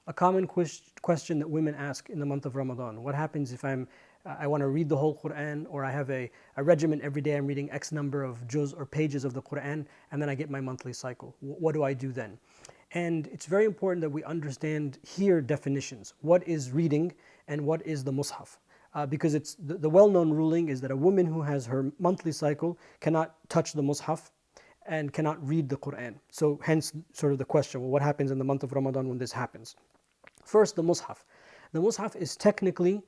A common question that women ask in the month of Ramadan: what happens if I want to read the whole Quran, or I have a regimen every day, I'm reading X number of juz or pages of the Quran, and then I get my monthly cycle. What do I do then? And it's very important that we understand here definitions. What is reading and what is the mushaf? Because it's the well-known ruling is that a woman who has her monthly cycle cannot touch the mushaf and cannot read the Quran. So hence sort of the question, well, what happens in the month of Ramadan when this happens? First, the mushaf. The mushaf is technically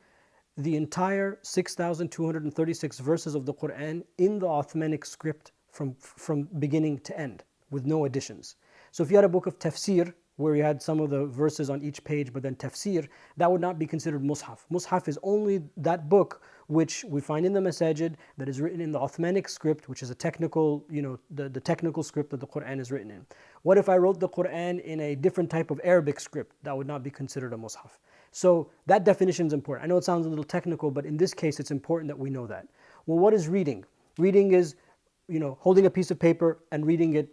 the entire 6,236 verses of the Quran in the Uthmanic script from beginning to end, with no additions. So if you had a book of tafsir, where you had some of the verses on each page, but then tafsir, that would not be considered mushaf. Mushaf is only that book which we find in the masajid, that is written in the Uthmanic script, which is a technical, the technical script that the Quran is written in. What if I wrote the Quran in a different type of Arabic script? That would not be considered a mushaf. So that definition is important. I know it sounds a little technical, but in this case, it's important that we know that. Well, what is reading? Reading is, holding a piece of paper and reading it,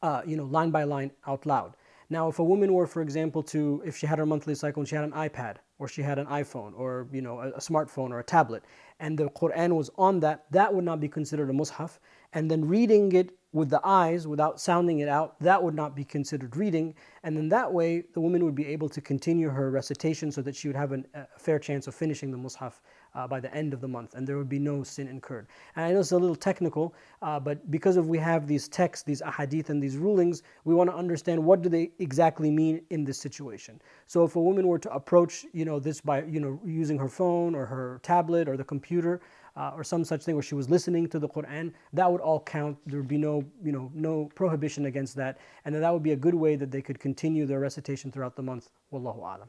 line by line out loud. Now, if a woman were, for example, if she had her monthly cycle and she had an iPad, or she had an iPhone, or a smartphone or a tablet, and the Quran was on that, that would not be considered a mushaf. And then reading it with the eyes, without sounding it out, that would not be considered reading. And then that way, the woman would be able to continue her recitation so that she would have a fair chance of finishing the mushaf by the end of the month, and there would be no sin incurred. And I know it's a little technical, but because we have these texts, these ahadith and these rulings, we want to understand what do they exactly mean in this situation. So if a woman were to approach this by using her phone or her tablet or the computer, or some such thing where she was listening to the Quran, that would all count. There would be no prohibition against that, and that would be a good way that they could continue their recitation throughout the month. Wallahu a'lam.